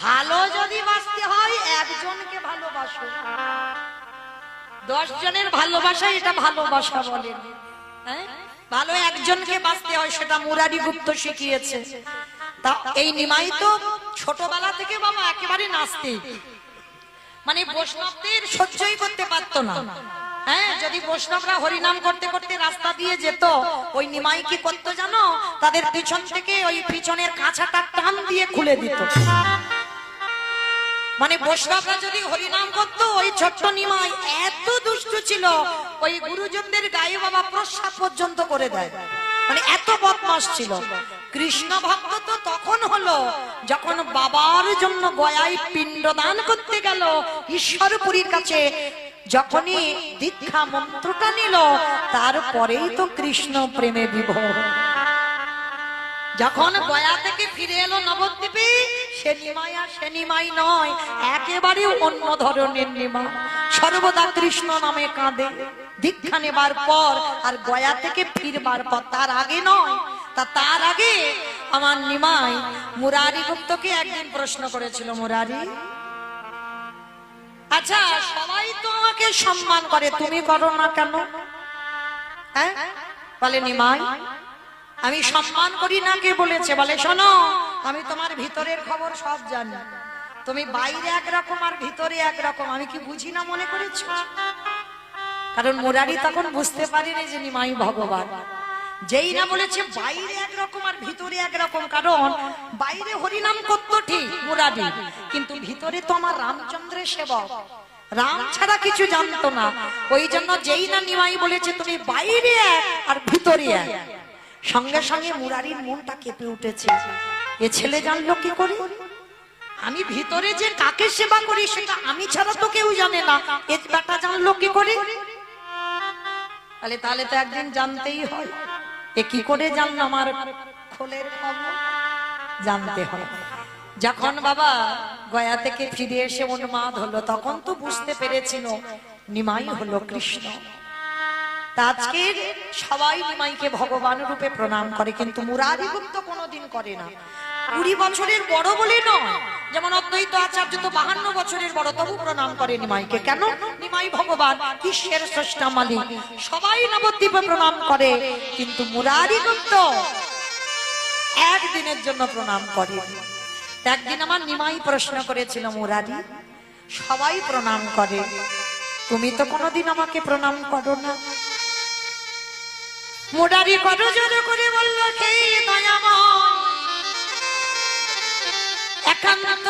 ভালো যদি বাঁচতে হয় একজনকে ভালোবাসো, 10 জনের ভালোবাসা এটা ভালোবাসা বলে। হ্যাঁ, ভালো একজনকে বাঁচতে হয়, সেটা মুরারি গুপ্ত শিখিয়েছে। তা এই নিমাই তো ছোটবেলা থেকে বাবা একেবারে নাস্তিক, মানে বৈষ্ণবদের সহ্যই করতে পারতো না। হ্যাঁ, যদি বৈষ্ণবরা হরিনাম করতে করতে রাস্তা দিয়ে যেত, ওই নিমাই কি করতো জানো, তাদের পিছন থেকে ওই পিছনের কাঁচাটা টান দিয়ে খুলে দিত। মানে বৈষ্ণবরা যদি হরিনাম করতো, ওই ছোট্ট নিমাই এত দুষ্ট ছিল, ওই গুরুজনদের গায়ে বাবা প্রস্রাব পর্যন্ত করে দেয়, মানে এত বদমাশ ছিল। কৃষ্ণ ভক্ত তো তখন হলো যখন বাবার জন্য গয়ায় পিণ্ডদান করতে গেল ঈশ্বরপুরীর কাছে, যখনই দীক্ষা মন্ত্রটা নিল, তারপরেই তো কৃষ্ণ প্রেমে বিভোর। যখন গয়া থেকে ফিরে এলো নবদ্বীপে, সে নিমাই আর সে নিমাই নয়, একেবারে অন্য ধরনের নিমাই, সর্বদা কৃষ্ণ নামে কাঁদে দীক্ষা নেবার পর আর গয়া থেকে ফিরবার পর। তার আগে নয়, তার আগে আমার নিমাই মুরারি গুপ্তকে একদিন প্রশ্ন করেছিল, মুরারি, আচ্ছা সবাই তো আমাকে সম্মান করে, তুমি করো না কেন? হ্যাঁ, বলে নিমাই আমি সম্মান করি না, কে বলেছে? বলে শোনো, আমি তোমার ভিতরের খবর সব জানি, তুমি বাইরে একরকম আর ভিতরে একরকম, আমি কি বুঝি না মনে করেছ? কারণ মুরারি তখন বুঝতে পারেনি যে নিমাই ভগবান। যেই না বলেছে বাইরে একরকম আর ভিতরে একরকম, কারণ বাইরে হরিনাম করতো ঠিক মুরারি, কিন্তু ভিতরে তো আমার রামচন্দ্রের সেবক, রাম ছাড়া কিছু জানতো না। ওই জন্য যেই না নিমাই বলেছে তুমি বাইরে এক আর ভিতরে এক, সঙ্গে সঙ্গে মুরারির মনটা কেঁপে উঠেছে। এ ছেলে জানলো কি করে? আমি ভিতরে যে কাকে সেবা করি সেটা আমি ছাড়া তো কেউ জানে না, এ বেটা জানলো কি করে? তাহলে তো একদিন জানতেই হয়। এ কি করে জানলো আমার খোলের খবর? জানতে হয়। যখন বাবা গয়া থেকে ফিরে এসে উন্মাদ হলো, তখন তো বুঝতে পেরেছিল নিমাই হলো কৃষ্ণ। আজকে সবাই নিমাইকে ভগবান রূপে প্রণাম করে, কিন্তু মুরারি গুপ্ত কোনোদিন করে না। 20 বছরের বড় বলে নয়, যেমন অদ্বৈত আচার্য তো 52 বছরের বড়, তবু প্রণাম করে নিমাইকে। কেন? নিমাই ভগবান, বিশ্বের স্রষ্টা মালিক, সবাই নবদ্বীপে প্রণাম করে, কিন্তু মুরারি গুপ্ত একদিনের জন্য প্রণাম করে। একদিন আমার নিমাই প্রশ্ন করেছিল, মুরারি সবাই প্রণাম করে, তুমি তো কোনোদিন আমাকে প্রণাম করো না। মুরারি কত জোর করে বলল, হে দয়াময়, একান্ত